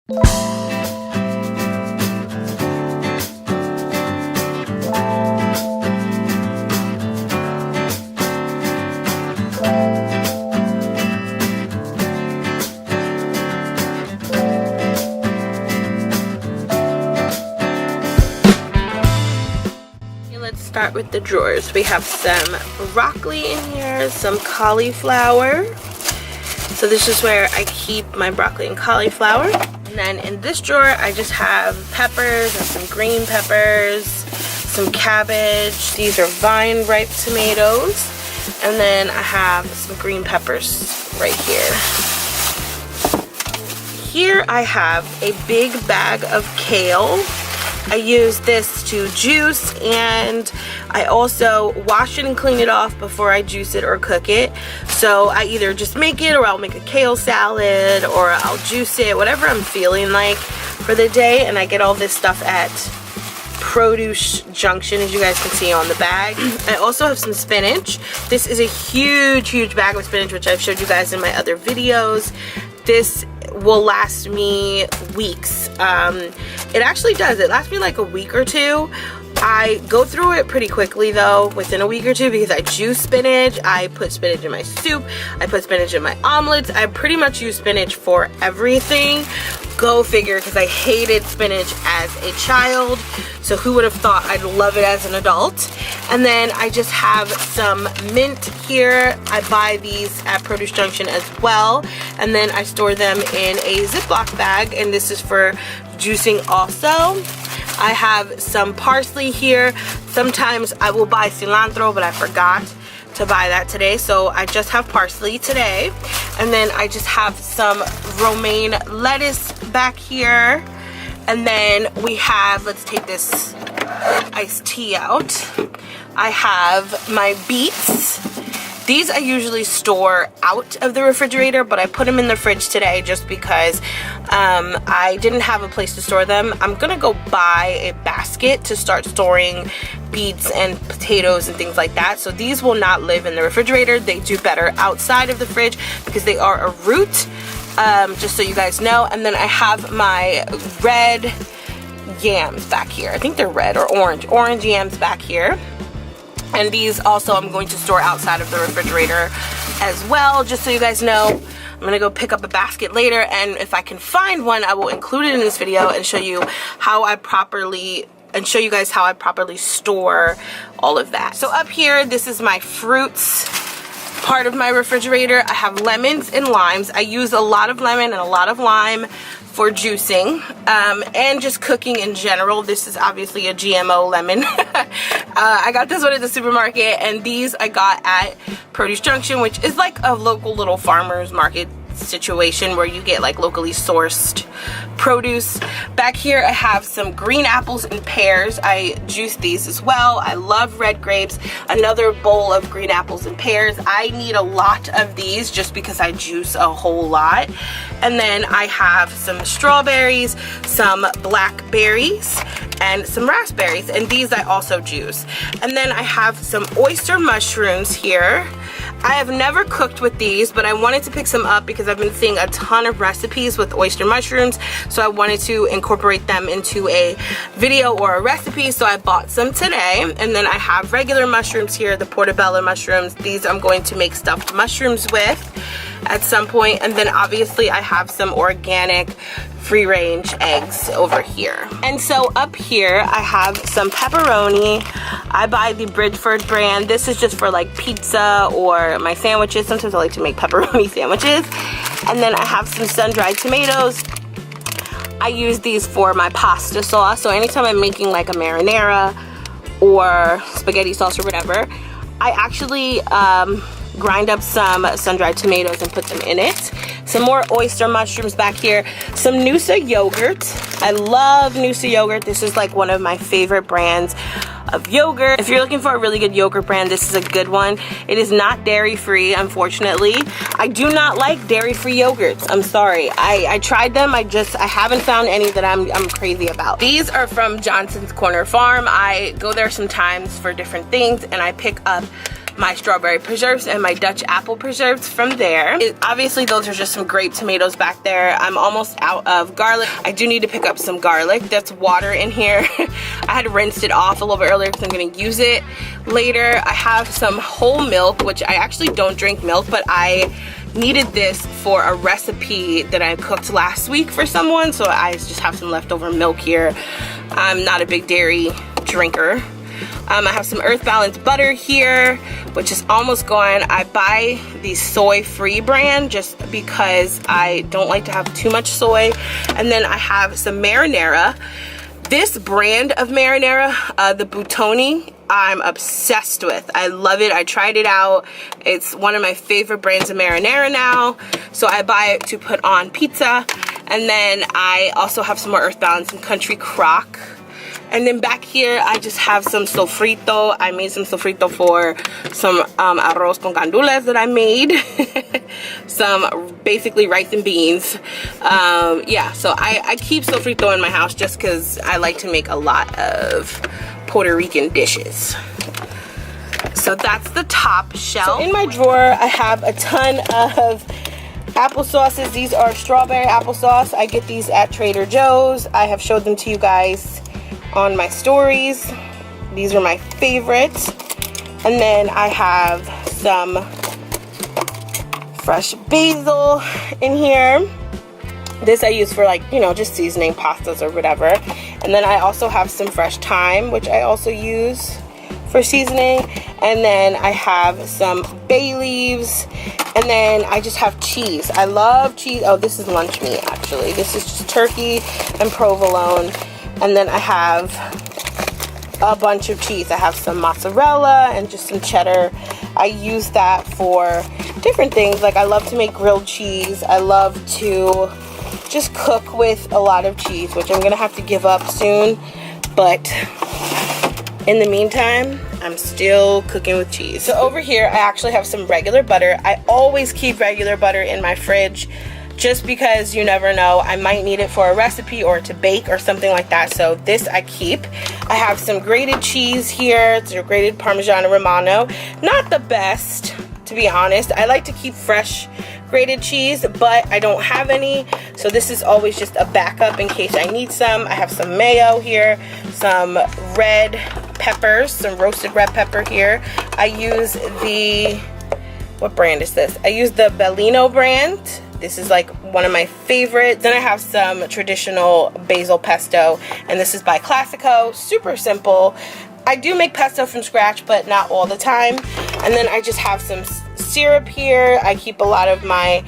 Start with the drawers. We have some broccoli in here, some cauliflower. So this is where I keep my broccoli and cauliflower. And then in this drawer, I just have peppers and some green peppers, some cabbage. These are vine ripe tomatoes. And then I have some green peppers right here. Here I have a big bag of kale. I use this to juice, and I also wash it and clean it off before I juice it or cook it. So I either just make it, or I'll make a kale salad, or I'll juice it, whatever I'm feeling like for the day. And I get all this stuff at Produce Junction, as you guys can see on the bag. I also have some spinach. This is a huge bag of spinach, which I've showed you guys in my other videos. This will last me weeks. It actually does. It lasts me like a week or two. I go through it pretty quickly though, within a week or two, because I juice spinach, I put spinach in my soup, I put spinach in my omelets. I pretty much use spinach for everything. Go figure, because I hated spinach as a child, so who would have thought I'd love it as an adult. And then I just have some mint here. I buy these at Produce Junction as well, and then I store them in a Ziploc bag, and this is for juicing also. I have some parsley here. Sometimes I will buy cilantro, but I forgot to buy that today, so I just have parsley today. And then I just have some romaine lettuce back here. And then we have, let's take this iced tea out. I have my beets. These I usually store out of the refrigerator, but I put them in the fridge today just because I didn't have a place to store them. I'm gonna go buy a basket to start storing beets and potatoes and things like that. So these will not live in the refrigerator. They do better outside of the fridge because they are a root, just so you guys know. And then I have my red yams back here. I think they're red or orange yams back here. And these also I'm going to store outside of the refrigerator as well, just so you guys know. I'm gonna go pick up a basket later, and if I can find one, I will include it in this video and show you how I properly store all of that. So up here, this is my fruits part of my refrigerator. I have lemons and limes. I use a lot of lemon and a lot of lime for juicing and just cooking in general. This is obviously a GMO lemon. I got this one at the supermarket, and these I got at Produce Junction, which is like a local little farmer's market situation where you get like locally sourced produce. Back here I have some green apples and pears. I juice these as well. I love red grapes. Another bowl of green apples and pears. I need a lot of these just because I juice a whole lot. And then I have some strawberries, some blackberries, and some raspberries, and these I also juice. And then I have some oyster mushrooms here. I have never cooked with these, but I wanted to pick some up because I've been seeing a ton of recipes with oyster mushrooms, so I wanted to incorporate them into a video or a recipe, so I bought some today. And then I have regular mushrooms here, the portobello mushrooms. These I'm going to make stuffed mushrooms with at some point. And then obviously I have some organic free-range eggs over here. And so up here I have some pepperoni. I buy the Bridgeford brand. This is just for like pizza or my sandwiches. Sometimes I like to make pepperoni sandwiches. And then I have some sun-dried tomatoes. I use these for my pasta sauce. So anytime I'm making like a marinara or spaghetti sauce or whatever, I actually grind up some sun-dried tomatoes and put them in it. Some more oyster mushrooms back here. Some Noosa yogurt. I love Noosa yogurt. This is like one of my favorite brands of yogurt. If you're looking for a really good yogurt brand, this is a good one. It is not dairy-free, unfortunately. I do not like dairy-free yogurts. I'm sorry. I tried them. I haven't found any that I'm crazy about. These are from Johnson's Corner Farm. I go there sometimes for different things, and I pick up my strawberry preserves and my Dutch apple preserves from there. Obviously those are just some grape tomatoes back there. I'm almost out of garlic. I do need to pick up some garlic. That's water in here. I had rinsed it off a little bit earlier because I'm going to use it later. I have some whole milk, which I actually don't drink milk, but I needed this for a recipe that I cooked last week for someone, so I just have some leftover milk here. I'm not a big dairy drinker. I have some Earth Balance butter here, which is almost gone. I buy the soy-free brand just because I don't like to have too much soy. And then I have some marinara. This brand of marinara, the Buitoni, I'm obsessed with. I love it. I tried it out. It's one of my favorite brands of marinara now. So I buy it to put on pizza. And then I also have some more Earth Balance and Country Crock. And then back here, I just have some sofrito. I made some sofrito for some arroz con gandules that I made. Some basically rice and beans. Yeah, so I keep sofrito in my house just because I like to make a lot of Puerto Rican dishes. So that's the top shelf. So in my drawer, I have a ton of applesauces. These are strawberry applesauce. I get these at Trader Joe's. I have showed them to you guys on my stories. These are my favorites. And then I have some fresh basil in here. This I use for, like, you know, just seasoning pastas or whatever. And then I also have some fresh thyme, which I also use for seasoning. And then I have some bay leaves. And then I just have cheese. I love cheese. Oh, this is lunch meat, actually. This is just turkey and provolone. And then I have a bunch of cheese. I have some mozzarella and just some cheddar. I use that for different things. Like, I love to make grilled cheese. I love to just cook with a lot of cheese, which I'm gonna have to give up soon. But in the meantime, I'm still cooking with cheese. So over here, I actually have some regular butter. I always keep regular butter in my fridge, just because you never know, I might need it for a recipe or to bake or something like that. So this I keep. I have some grated cheese here. It's a grated Parmigiano Romano. Not the best, to be honest. I like to keep fresh grated cheese, but I don't have any. So this is always just a backup in case I need some. I have some mayo here, some red peppers, some roasted red pepper here. I use the, what brand is this? I use the Bellino brand. This is like one of my favorites. Then I have some traditional basil pesto, and this is by Classico. Super simple. I do make pesto from scratch, but not all the time. And then I just have some syrup here. I keep a lot of my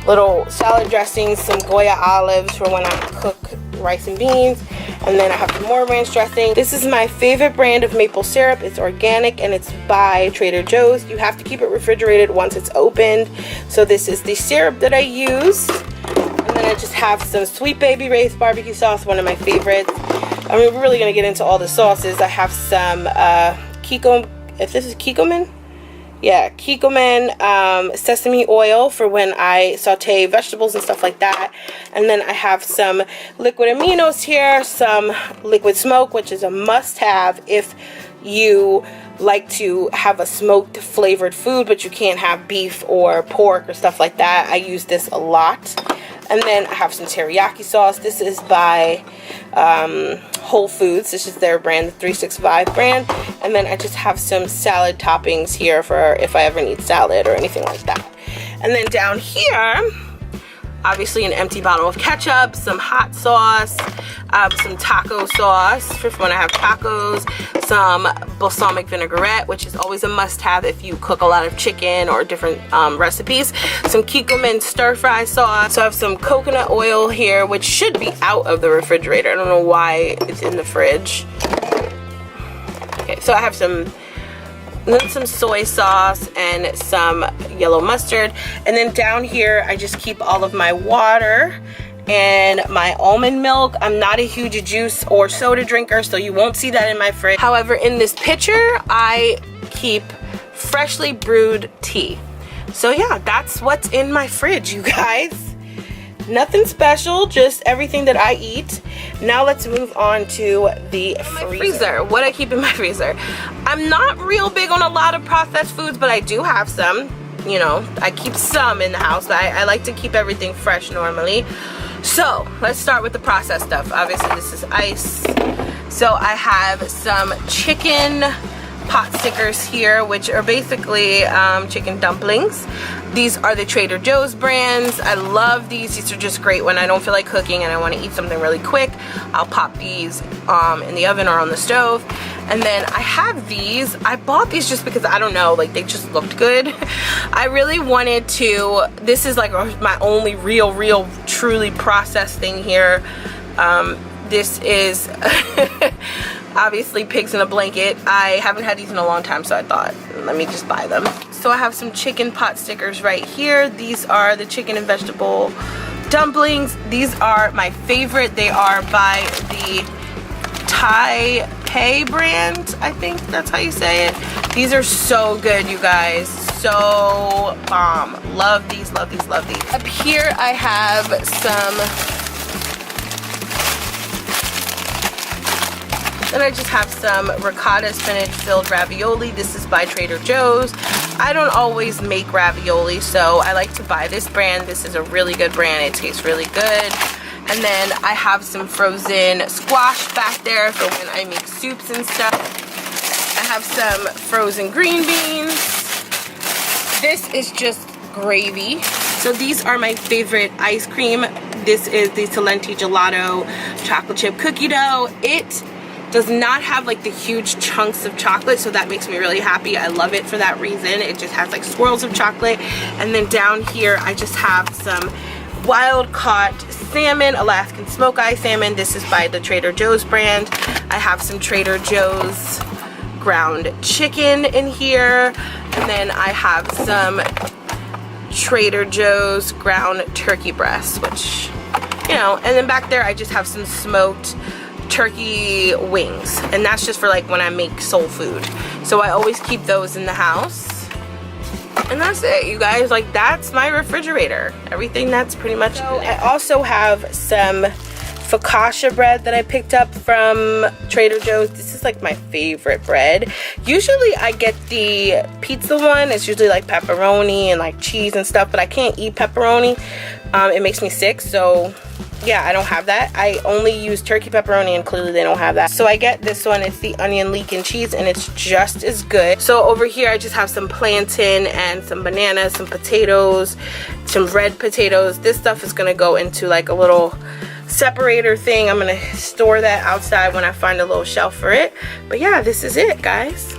little salad dressings, some Goya olives for when I cook rice and beans. And then I have some more ranch dressing. This is my favorite brand of maple syrup. It's organic and it's by Trader Joe's. You have to keep it refrigerated once it's opened. So this is the syrup that I use. And then I just have some Sweet Baby Ray's barbecue sauce, one of my favorites. I mean, we're really gonna get into all the sauces. I have some if this is Kikkoman? Yeah, Kikkoman sesame oil for when I saute vegetables and stuff like that. And then I have some liquid aminos here, some liquid smoke, which is a must-have if you like to have a smoked flavored food, but you can't have beef or pork or stuff like that. I use this a lot. And then I have some teriyaki sauce. This is by Whole Foods. This is their brand, the 365 brand. And then I just have some salad toppings here for if I ever need salad or anything like that. And then down here, obviously an empty bottle of ketchup, some hot sauce, some taco sauce for when I have tacos, some balsamic vinaigrette, which is always a must-have if you cook a lot of chicken or different recipes, some Kikkoman stir-fry sauce. So I have some coconut oil here, which should be out of the refrigerator. I don't know why it's in the fridge. Okay, so I have some soy sauce and some yellow mustard. And then down here, I just keep all of my water and my almond milk. I'm not a huge juice or soda drinker, so you won't see that in my fridge. However, in this picture, I keep freshly brewed tea. So yeah, that's what's in my fridge, you guys. Nothing special, just everything that I eat. Now let's move on to the freezer. What I keep in my freezer. I'm not real big on a lot of processed foods, but I do have some. You know, I keep some in the house, but I like to keep everything fresh normally. So let's start with the processed stuff. Obviously this is ice. So I have some chicken pot stickers here, which are basically chicken dumplings. These are the Trader Joe's brands. I love these. These are just great when I don't feel like cooking and I want to eat something really quick. I'll pop these in the oven or on the stove. And then I have these. I bought these just because, I don't know, like they just looked good. I really wanted to, this is like my only real truly processed thing here. This is obviously pigs in a blanket. I haven't had these in a long time, so I thought, let me just buy them. So I have some chicken pot stickers right here. These are the chicken and vegetable dumplings. These are my favorite. They are by the Thai brand, I think that's how you say it. These are so good, you guys. So bomb. Love these, love these, love these. Up here I have some, then I just have some ricotta spinach filled ravioli. This is by Trader Joe's. I don't always make ravioli, so I like to buy this brand. This is a really good brand. It tastes really good. And then I have some frozen squash back there for when I make soups and stuff. I have some frozen green beans. This is just gravy. So these are my favorite ice cream. This is the Talenti Gelato chocolate chip cookie dough. It does not have like the huge chunks of chocolate, so that makes me really happy. I love it for that reason. It just has like swirls of chocolate. And then down here I just have some wild caught salmon, Alaskan smoked eye salmon. This is by the Trader Joe's brand. I have some Trader Joe's ground chicken in here, and then I have some Trader Joe's ground turkey breasts, which, you know, and then back there I just have some smoked turkey wings, and that's just for like when I make soul food. So I always keep those in the house. And that's it, you guys. Like, that's my refrigerator. Everything that's pretty much. So I also have some focaccia bread that I picked up from Trader Joe's. This is like my favorite bread. Usually I get the pizza one. It's usually like pepperoni and like cheese and stuff, but I can't eat pepperoni. It makes me sick, so yeah, I don't have that. I only use turkey pepperoni, and clearly they don't have that. So I get this one. It's the onion leek and cheese, and it's just as good. So over here I just have some plantain and some bananas, some potatoes, some red potatoes. This stuff is gonna go into like a little separator thing. I'm gonna store that outside when I find a little shelf for it. But yeah, this is it, guys.